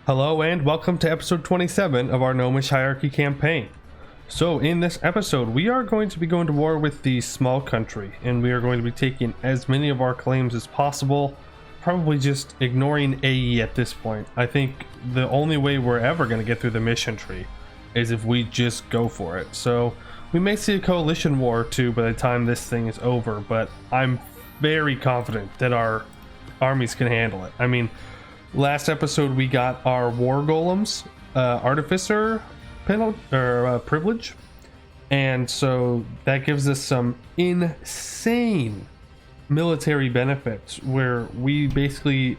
Hello and welcome to episode 27 of our Gnomish hierarchy campaign. So in this episode we are going to be going to war with the small country, and we are going to be taking as many of our claims as possible, probably just ignoring AE at this point. I think the only way we're ever going to get through the mission tree is if we just go for it. So we may see a coalition war too by the time this thing is over, but I'm very confident that our armies can handle it. I mean, last episode we got our war golems artificer privilege, and so that gives us some insane military benefits where we basically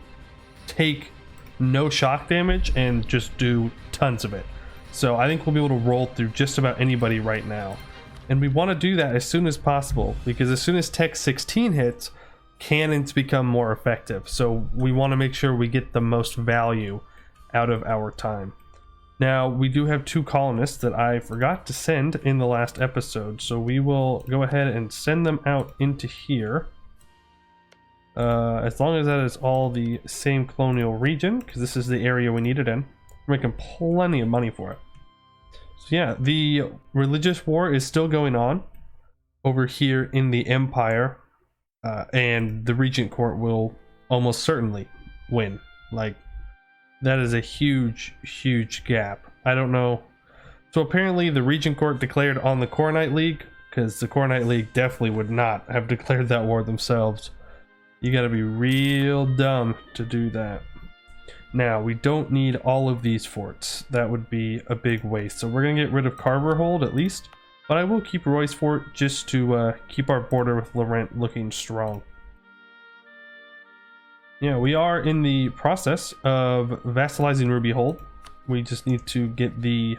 take no shock damage and just do tons of it. So I think we'll be able to roll through just about anybody right now, and we want to do that as soon as possible because as soon as Tech 16 hits, cannons become more effective. So we want to make sure we get the most value out of our time. Now we do have two colonists that I forgot to send in the last episode, so we will go ahead and send them out into here, as long as that is all the same colonial region, because this is the area we need it in. We're making plenty of money for it. So yeah, the religious war is still going on over here in the Empire. And the Regent Court will almost certainly win. Like, that is a huge gap. I don't know. So apparently the Regent Court declared on the Coronite League, because the Coronite League definitely would not have declared that war themselves. You gotta be real dumb to do that. Now, we don't need all of these forts. That would be a big waste. So we're gonna get rid of Carver Hold at least. But I will keep Roy's Fort just to keep our border with Laurent looking strong. Yeah, we are in the process of vassalizing Ruby Hold. We just need to get the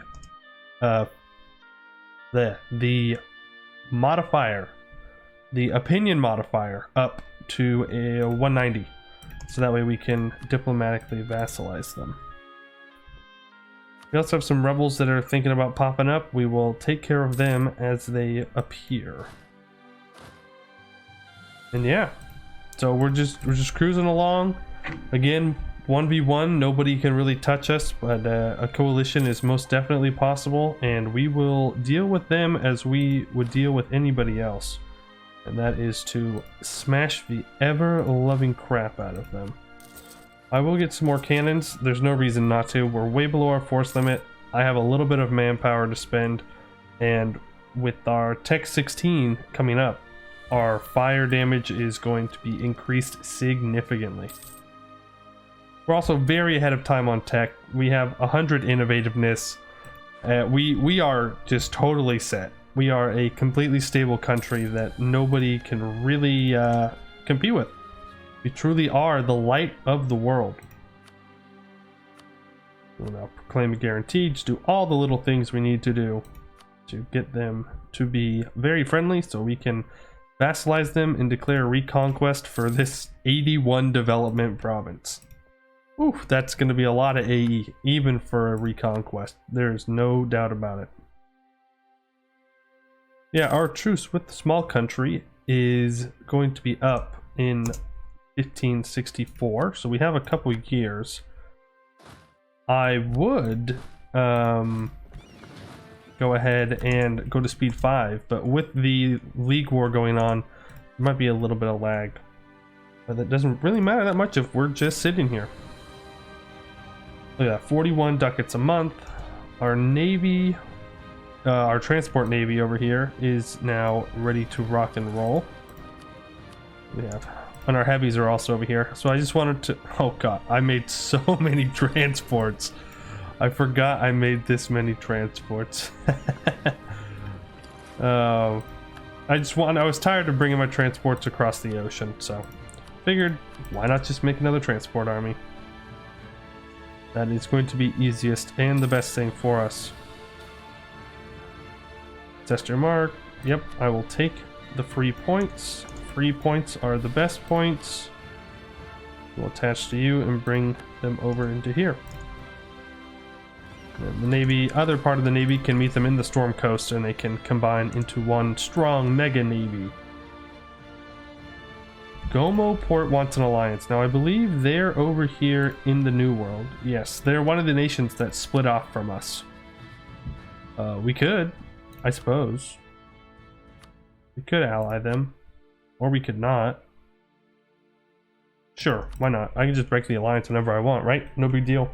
modifier, the opinion modifier, up to a 190, so that way we can diplomatically vassalize them. We also have some rebels that are thinking about popping up. We will take care of them as they appear. And yeah, so we're just cruising along. Again, 1v1, nobody can really touch us, but a coalition is most definitely possible, and we will deal with them as we would deal with anybody else. And that is to smash the ever-loving crap out of them. I will get some more cannons. There's no reason not to. We're way below our force limit. I have a little bit of manpower to spend, and with our Tech 16 coming up, our fire damage is going to be increased significantly. We're also very ahead of time on tech. We have 100 innovativeness. We are just totally set. We are a completely stable country that nobody can really compete with. We truly are the light of the world. We'll now proclaim a guarantee, just do all the little things we need to do to get them to be very friendly so we can vassalize them and declare a reconquest for this 81 development province. Ooh, that's going to be a lot of AE, even for a reconquest. There's no doubt about it. Yeah, our truce with the small country is going to be up in 1564, so we have a couple years. I would go ahead and go to speed 5, but with the League War going on, there might be a little bit of lag. But that doesn't really matter that much if we're just sitting here. Look at that, 41 ducats a month. Our navy, our transport navy over here is now ready to rock and roll. We have, and our heavies are also over here. So I just wanted to, oh god, I made so many transports. I forgot I made this many transports. I was tired of bringing my transports across the ocean, so figured why not just make another transport army. That is going to be easiest and the best thing for us. Test your mark. Yep, I will take the free points. Free points are the best points. We'll attach to you and bring them over into here. And the navy, other part of the navy can meet them in the Storm Coast, and they can combine into one strong mega navy. Gomo Port wants an alliance. Now I believe they're over here in the New World. Yes, they're one of the nations that split off from us. We could, I suppose. We could ally them. Or we could not. Sure, why not? I can just break the alliance whenever I want, right? No big deal.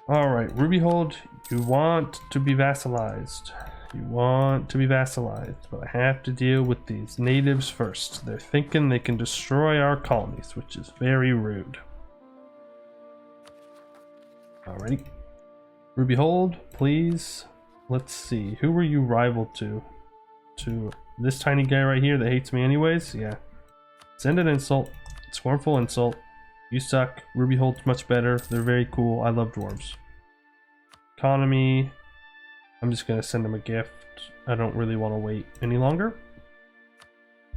Alright, Rubyhold, you want to be vassalized. You want to be vassalized, but I have to deal with these natives first. They're thinking they can destroy our colonies, which is very rude. Alrighty. Rubyhold, please. Let's see. Who were you rival to? To this tiny guy right here that hates me anyways? Yeah. Send an insult. Scornful insult. You suck. Rubyhold's much better. They're very cool. I love dwarves. Economy. I'm just gonna send them a gift. I don't really want to wait any longer.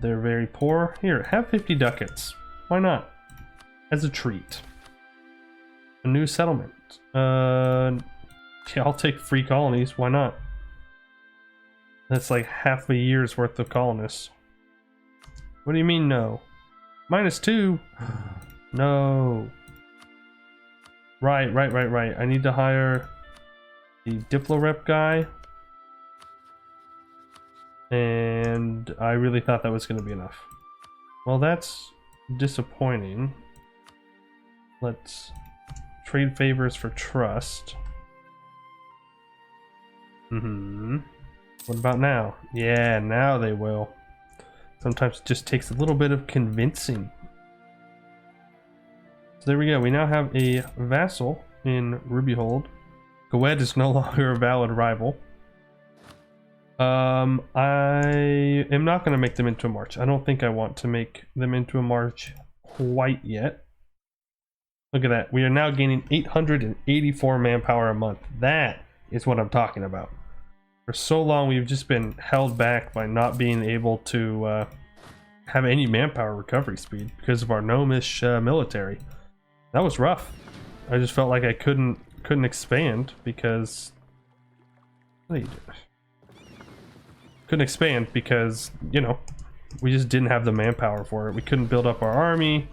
They're very poor. Here, have 50 ducats. Why not? As a treat. A new settlement. Yeah, I'll take free colonies. Why not? That's like half a year's worth of colonists. What do you mean no? -2? No. Right. I need to hire the Diplorep guy. And I really thought that was going to be enough. Well, that's disappointing. Let's trade favors for trust. What about now? Yeah, now they will. Sometimes it just takes a little bit of convincing. So there we go. We now have a vassal in Rubyhold. Goed is no longer a valid rival. I am not going to make them into a march. I don't think I want to make them into a march quite yet. Look at that. We are now gaining 884 manpower a month. That is what I'm talking about. For so long, we've just been held back by not being able to have any manpower recovery speed because of our gnomish military. That was rough. I just felt like I couldn't expand because couldn't expand because, you know, we just didn't have the manpower for it. We couldn't build up our army.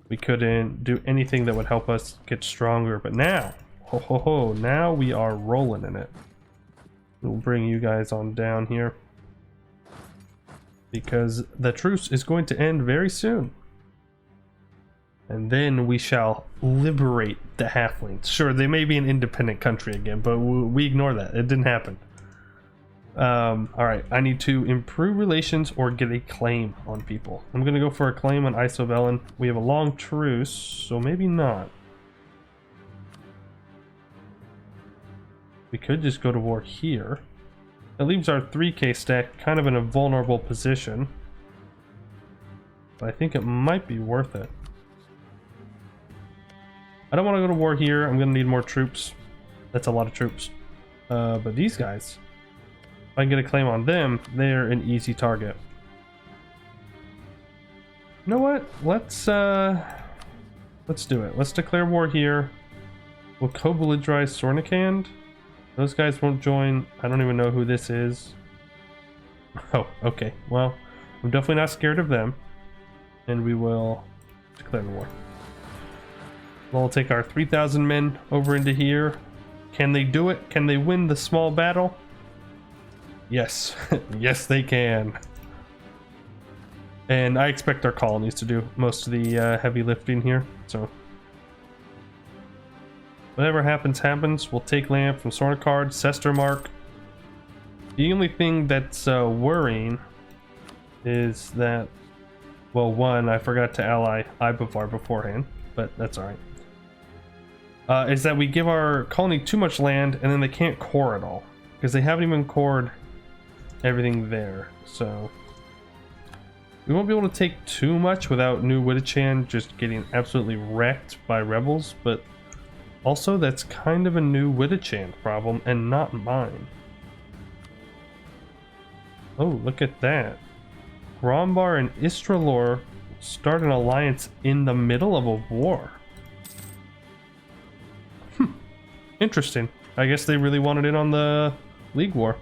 We couldn't do anything that would help us get stronger. But now, now we are rolling in it. We'll bring you guys on down here because the truce is going to end very soon. And then we shall liberate the Halflings. Sure, they may be an independent country again, but we ignore that. It didn't happen. Alright, I need to improve relations or get a claim on people. I'm going to go for a claim on Isobelin. We have a long truce, so maybe not. We could just go to war here. That leaves our 3k stack kind of in a vulnerable position. But I think it might be worth it. I don't want to go to war here. I'm going to need more troops. That's a lot of troops. But these guys, if I can get a claim on them, they're an easy target. You know what? Let's do it. Let's declare war here. We'll co-belligerize Sornikand. Those guys won't join. I don't even know who this is. Oh, okay. Well, I'm definitely not scared of them. And we will declare the war. We'll take our 3,000 men over into here. Can they do it? Can they win the small battle? Yes. Yes, they can. And I expect our colonies to do most of the heavy lifting here. So whatever happens, happens. We'll take land from Sornikard, Sestermark. The only thing that's worrying is that, well, one, I forgot to ally Ibavar beforehand, but that's alright. Is that we give our colony too much land and then they can't core it all. Because they haven't even cored everything there. So we won't be able to take too much without New Wittichan just getting absolutely wrecked by rebels, but also that's kind of a New Wittichan problem and not mine. Oh, look at that. Grombar and Istralor start an alliance in the middle of a war. Interesting. I guess they really wanted in on the League War.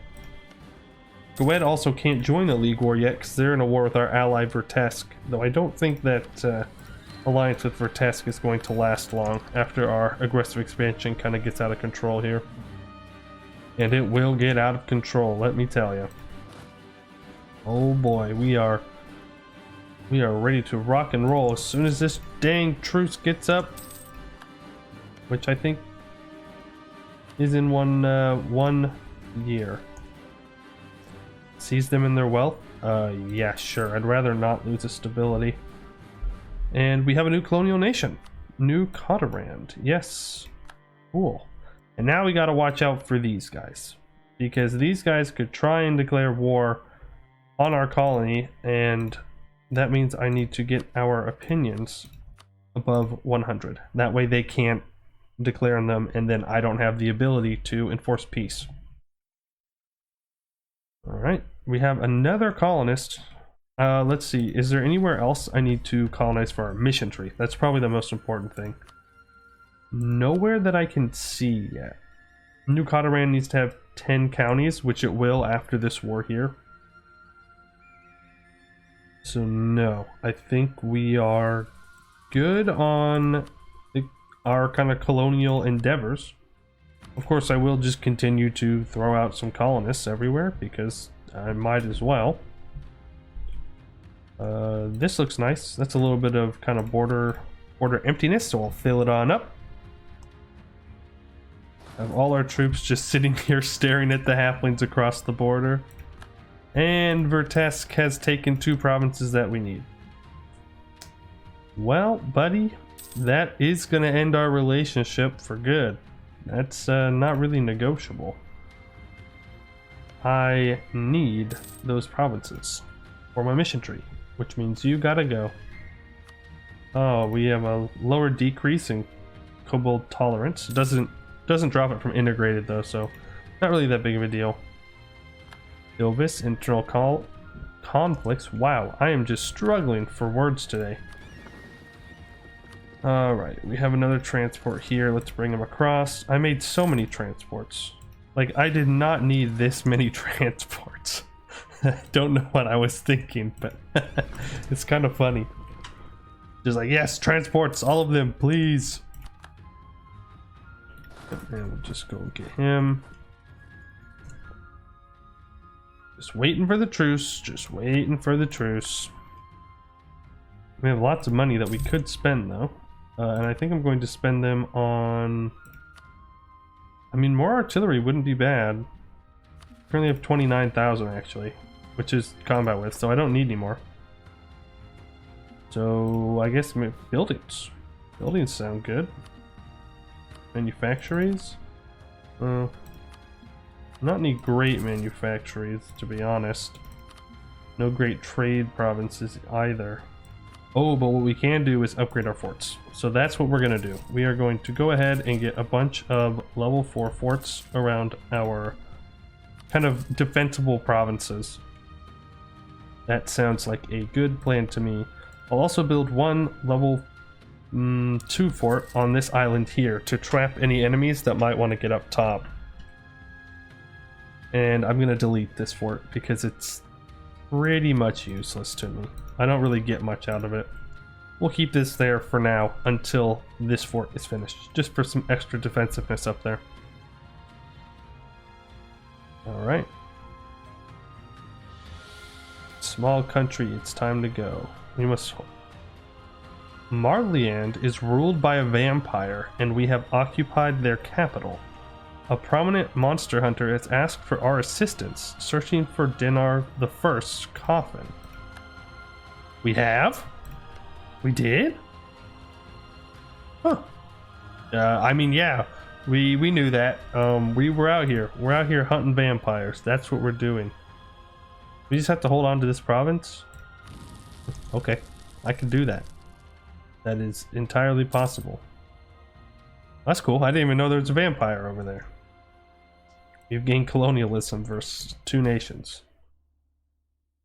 Gwed also can't join a League War yet because they're in a war with our ally Vertesk, though I don't think that alliance with Vertesk is going to last long after our aggressive expansion kind of gets out of control here. And it will get out of control, let me tell you. Oh boy, we are ready to rock and roll as soon as this dang truce gets up, which I think is in one year. Seize them in their wealth? Yeah, sure. I'd rather not lose a stability. And we have a new colonial nation. New Cotarand. Yes. Cool. And now we gotta watch out for these guys, because these guys could try and declare war on our colony, and that means I need to get our opinions above 100. That way they can't declare on them, and then I don't have the ability to enforce peace. Alright, we have another colonist. Let's see, is there anywhere else I need to colonize for our mission tree? That's probably the most important thing. Nowhere that I can see yet. New Cotarand needs to have 10 counties, which it will after this war here. So no, I think we are good on our kind of colonial endeavors. Of course, I will just continue to throw out some colonists everywhere because I might as well. This looks nice. That's a little bit of kind of border emptiness, so I'll fill it on up. Have all our troops just sitting here staring at the halflings across the border. And Vertesk has taken 2 provinces that we need. Well, buddy, that is going to end our relationship for good. That's not really negotiable. I need those provinces for my mission tree, which means you gotta go. Oh, we have a lower decrease in kobold tolerance. It doesn't drop it from integrated though, so not really that big of a deal. Ilvis, internal conflicts. Wow, I am just struggling for words today. Alright, we have another transport here. Let's bring them across. I made so many transports. Like, I did not need this many transports. I don't know what I was thinking, but it's kind of funny. Just like, yes, transports, all of them, please. And we'll just go and get him. Just waiting for the truce. Just waiting for the truce. We have lots of money that we could spend, though. And I think I'm going to spend them on... I mean, more artillery wouldn't be bad. Currently have 29,000, actually. Which is combat with, so I don't need any more. So, I guess buildings. Buildings sound good. Manufactories? Not any great manufactories, to be honest. No great trade provinces either. Oh, but what we can do is upgrade our forts. So that's what we're going to do. We are going to go ahead and get a bunch of level 4 forts around our kind of defensible provinces. That sounds like a good plan to me. I'll also build one level 2 fort on this island here to trap any enemies that might want to get up top. And I'm going to delete this fort because it's pretty much useless to me. I don't really get much out of it. We'll keep this there for now until this fort is finished, just for some extra defensiveness up there. Alright. Small country, it's time to go. We must... Marliand is ruled by a vampire, and we have occupied their capital. A prominent monster hunter has asked for our assistance, searching for Dinar the First's coffin. We have? We did? Huh. I mean, yeah, we knew that. We were out here. We're out here hunting vampires. That's what we're doing. We just have to hold on to this province? Okay, I can do that. That is entirely possible. That's cool. I didn't even know there was a vampire over there. We've gained colonialism versus 2 nations.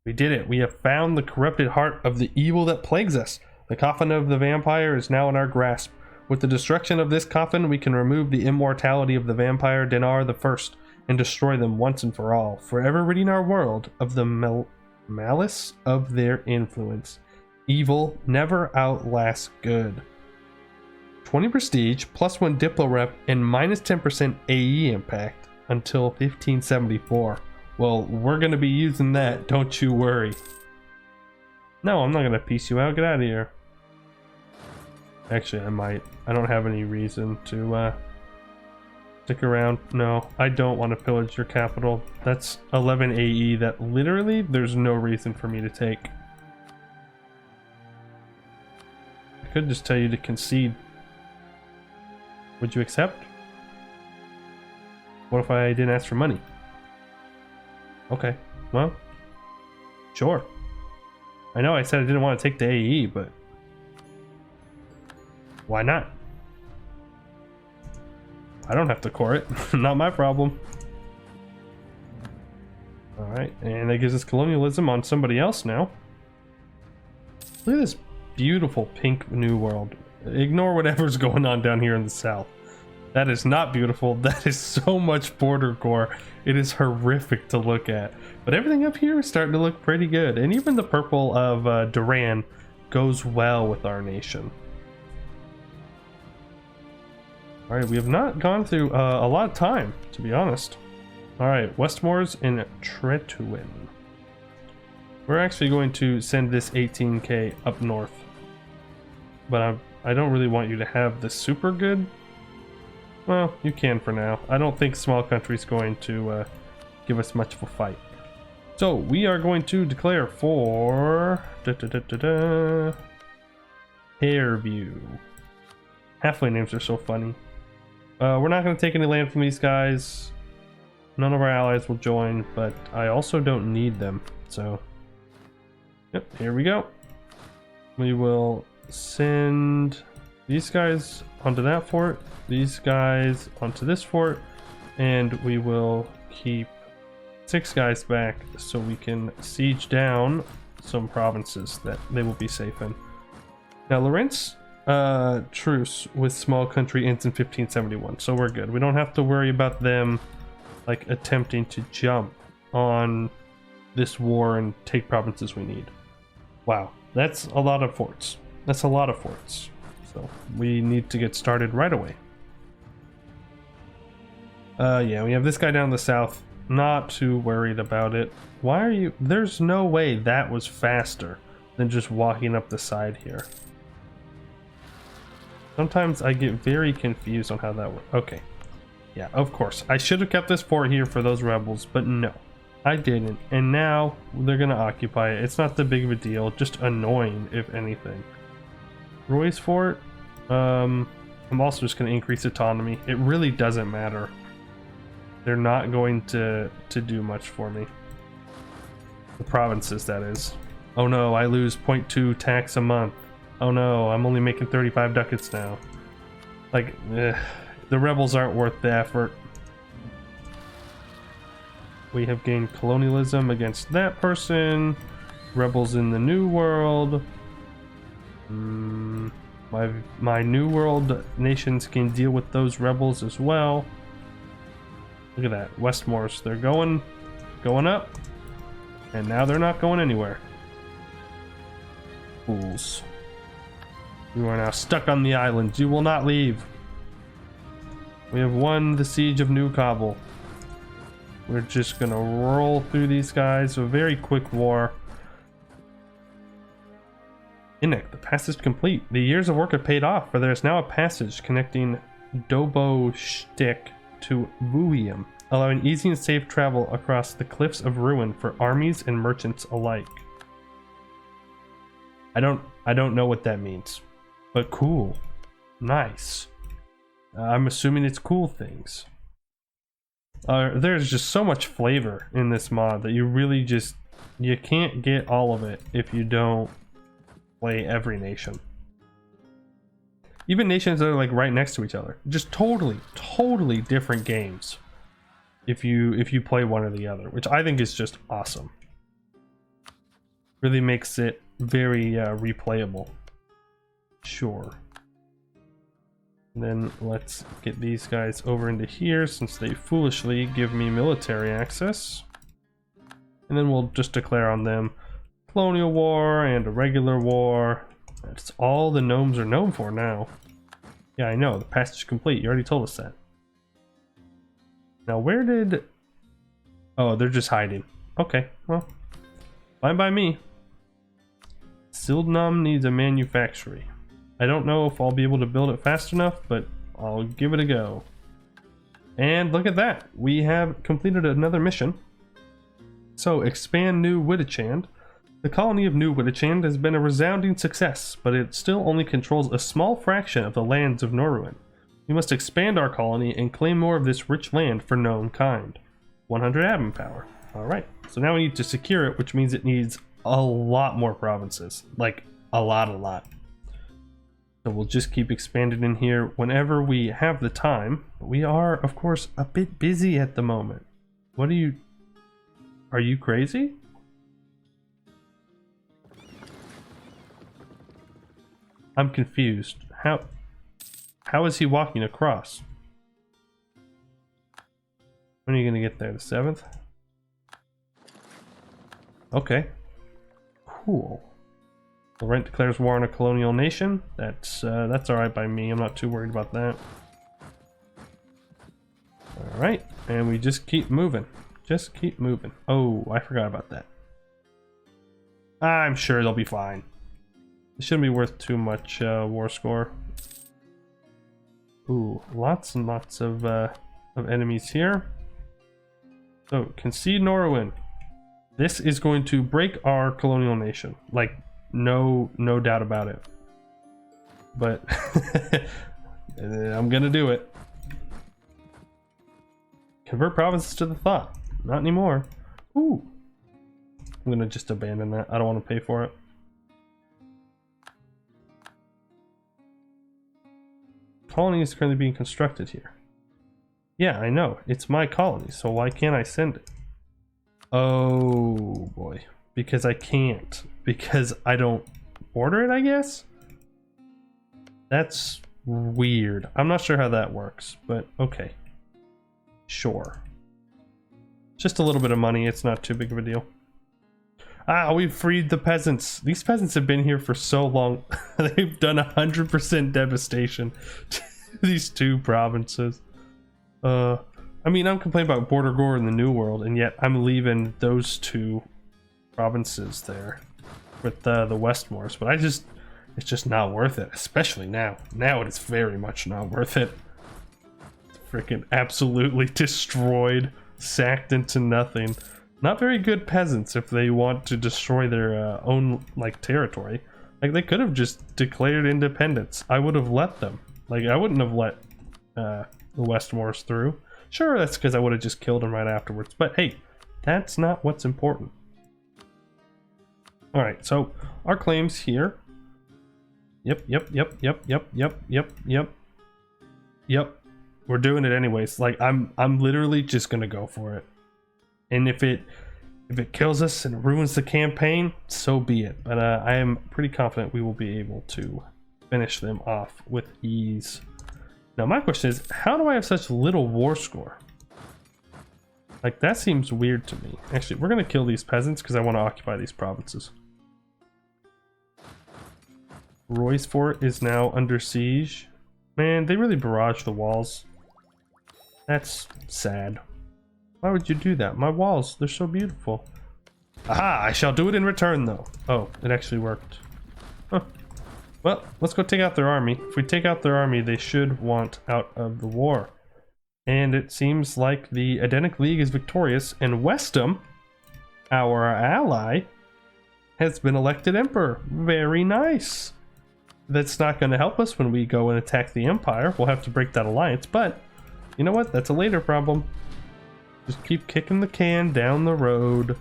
We did it. We have found the corrupted heart of the evil that plagues us. The coffin of the vampire is now in our grasp. With the destruction of this coffin, we can remove the immortality of the vampire Dinar the First and destroy them once and for all, forever ridding our world of the malice of their influence. Evil never outlasts good. 20 prestige, +1 Diplo rep, and -10% AE impact until 1574. Well, we're going to be using that, don't you worry. No, I'm not going to piece you out. Get out of here. Actually, I might. I don't have any reason to stick around. No, I don't want to pillage your capital. That's 11 AE that literally there's no reason for me to take. I could just tell you to concede. Would you accept? What if I didn't ask for money? Okay, well, sure. I know I said I didn't want to take the AE, but why not? I don't have to core it. Not my problem. Alright, and that gives us colonialism on somebody else now. Look at this beautiful pink new world. Ignore whatever's going on down here in the south. That is not beautiful. That is so much border core. It is horrific to look at. But everything up here is starting to look pretty good. And even the purple of Duran goes well with our nation. Alright, we have not gone through a lot of time, to be honest. Alright, Westmoors and Tretuin. We're actually going to send this 18k up north. But I don't really want you to have the super good. Well, you can for now. I don't think small country's going to give us much of a fight. So, we are going to declare for... Hairview. Halfling names are so funny. We're not going to take any land from these guys. None of our allies will join, but I also don't need them. So, yep, here we go. We will send these guys onto that fort, these guys onto this fort, and we will keep 6 guys back so we can siege down some provinces that they will be safe in. Now, Lorentz truce with small country ends in 1571, so we're good. We don't have to worry about them like attempting to jump on this war and take provinces we need. Wow, that's a lot of forts. That's a lot of forts. So we need to get started right away. Yeah, we have this guy down the south. Not too worried about it. Why are you... There's no way that was faster than just walking up the side here. Sometimes I get very confused on how that works. Okay. Yeah, of course. I should have kept this fort here for those rebels, but no. I didn't. And now they're going to occupy it. It's not that big of a deal. Just annoying, if anything. Roy's fort. I'm also just going to increase autonomy. It really doesn't matter. They're not going to do much for me. The provinces, that is. Oh no, I lose 0.2 tax a month. Oh no, I'm only making 35 ducats now. Like, the rebels aren't worth the effort. We have gained colonialism against that person. Rebels in the New World. My New World nations can deal with those rebels as well. Look at that, Westmoors. They're going up, and now they're not going anywhere. Fools. You are now stuck on the island. You will not leave. We have won the siege of New Kabul. We're just gonna roll through these guys. A very quick war. Inek, the passage complete. The years of work have paid off, for there is now a passage connecting Doboshtik to Vuium, allowing easy and safe travel across the cliffs of ruin for armies and merchants alike. I don't know what that means, but cool. Nice. I'm assuming it's cool things. There's just so much flavor in this mod that you really just... You can't get all of it if you don't play every nation. Even nations that are like right next to each other. Just totally different games if you play one or the other, which I think is just awesome. Really makes it very replayable. Sure. And then let's get these guys over into here since they foolishly give me military access. And then we'll just declare on them colonial war and a regular war. That's all the gnomes are known for now. Yeah, I know, the passage complete. You already told us that. Now where did... Oh, they're just hiding. Okay, well, fine by me. Sildnam needs a manufactory. I don't know if I'll be able to build it fast enough, but I'll give it a go. And look at that. We have completed another mission. So, expand New Wittichand. The colony of New Wittichand has been a resounding success, but it still only controls a small fraction of the lands of Norwin. We must expand our colony and claim more of this rich land for gnome kind. 100 admin power. Alright, so now we need to secure it, which means it needs a lot more provinces. Like, a lot. So we'll just keep expanding in here whenever we have the time. We are, of course, a bit busy at the moment. What are you crazy? I'm confused. How is he walking across? When are you gonna get there? The 7th? Okay. Cool. The Rent declares war on a colonial nation. That's alright by me. I'm not too worried about that. Alright, and we just keep moving. Just keep moving. Oh, I forgot about that. I'm sure they'll be fine. It shouldn't be worth too much war score. Ooh, lots and lots of enemies here. So, concede Norwin. This is going to break our colonial nation. Like, no doubt about it. But I'm gonna do it. Convert provinces to the thought. Not anymore. Ooh. I'm gonna just abandon that. I don't want to pay for it. Colony is currently being constructed here. Yeah, I know. It's my colony, so why can't I send it? Oh boy. Because I can't. Because I don't order it, I guess? That's weird. I'm not sure how that works, but okay. Sure. Just a little bit of money, it's not too big of a deal. Ah, we've freed the peasants. These peasants have been here for so long. They've done 100% devastation to these two provinces. I mean, I'm complaining about Border Gore in the New World, and yet I'm leaving those two provinces there with the Westmoors. But it's just not worth it, especially now. Now it is very much not worth it. Freaking absolutely destroyed, sacked into nothing. Not very good peasants if they want to destroy their own, like, territory. Like, they could have just declared independence. I would have let them. Like, I wouldn't have let the Westmoors through. Sure, that's because I would have just killed them right afterwards. But hey, that's not what's important. Alright, so our claims here. Yep. We're doing it anyways. Like, I'm literally just gonna go for it. And if it kills us and ruins the campaign, so be it. But I am pretty confident we will be able to finish them off with ease. Now my question is, how do I have such little war score? Like, that seems weird to me. Actually, we're gonna kill these peasants because I want to occupy these provinces. Roy's fort is now under siege. Man, they really barraged the walls. That's sad. Why would you do that? My walls, they're so beautiful. Aha! I shall do it in return, though. Oh, it actually worked. Huh. Well, let's go take out their army. If we take out their army, they should want out of the war. And it seems like the Edenic League is victorious, and Westham, our ally, has been elected emperor. Very nice. That's not going to help us when we go and attack the Empire. We'll have to break that alliance, but you know what? That's a later problem. Just keep kicking the can down the road.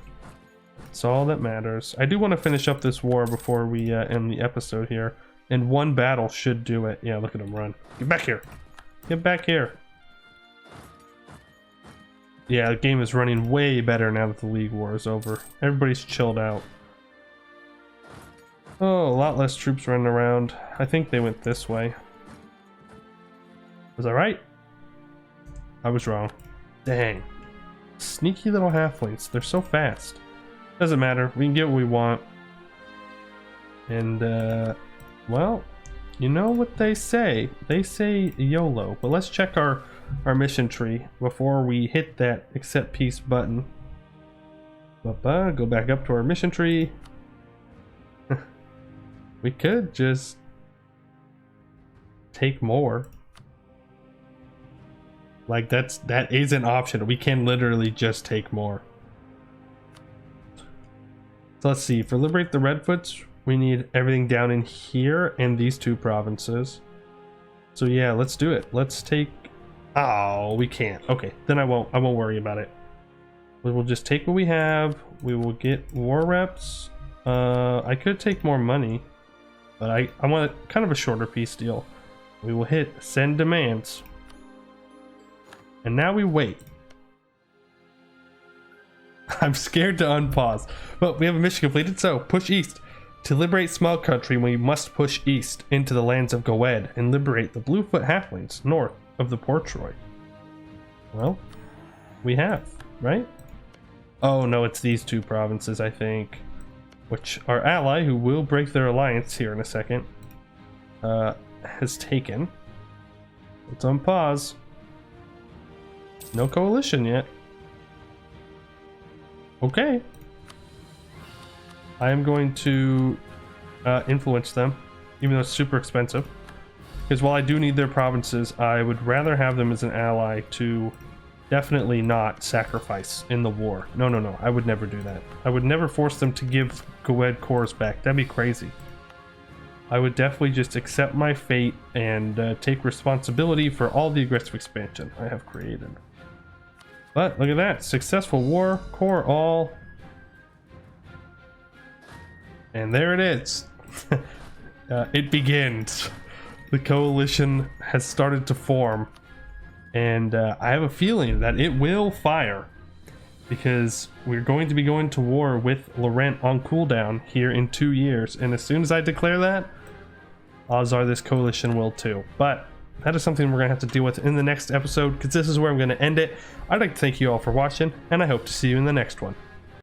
That's all that matters. I do want to finish up this war before we end the episode here. And one battle should do it. Yeah, look at him run. Get back here. Get back here. Yeah, the game is running way better now that the League War is over. Everybody's chilled out. Oh, a lot less troops running around. I think they went this way. Was I right? I was wrong. Dang. Sneaky little halflings. They're so fast. Doesn't matter. We can get what we want. And, well, you know what they say. They say YOLO. But let's check our mission tree before we hit that accept peace button. Go back up to our mission tree. We could just take more. Like that is an option. We can literally just take more. So let's see. For liberate the Redfoots, we need everything down in here and these two provinces. So yeah, let's do it. Let's take. Oh, we can't. Okay, then I won't worry about it. We'll just take what we have. We will get war reps. I could take more money, but I want kind of a shorter peace deal. We will hit send demands. And now we wait. I'm scared to unpause, but we have a mission completed, so push east. To liberate Small Country, we must push east into the lands of Goed and liberate the Bluefoot Halflings north of the Port Troy. Well, we have, right? Oh no, it's these two provinces, I think, which our ally, who will break their alliance here in a second, has taken. Let's unpause. No coalition yet. Okay. I am going to influence them, even though it's super expensive. Because while I do need their provinces, I would rather have them as an ally to definitely not sacrifice in the war. No. I would never do that. I would never force them to give Goed cores back. That'd be crazy. I would definitely just accept my fate and take responsibility for all the aggressive expansion I have created. But look at that. Successful war, core all. And there it is. It begins. The coalition has started to form. And I have a feeling that it will fire. Because we're going to be going to war with Laurent on cooldown here in 2 years. And as soon as I declare that, odds are this coalition will too. But that is something we're going to have to deal with in the next episode, because this is where I'm going to end it. I'd like to thank you all for watching, and I hope to see you in the next one.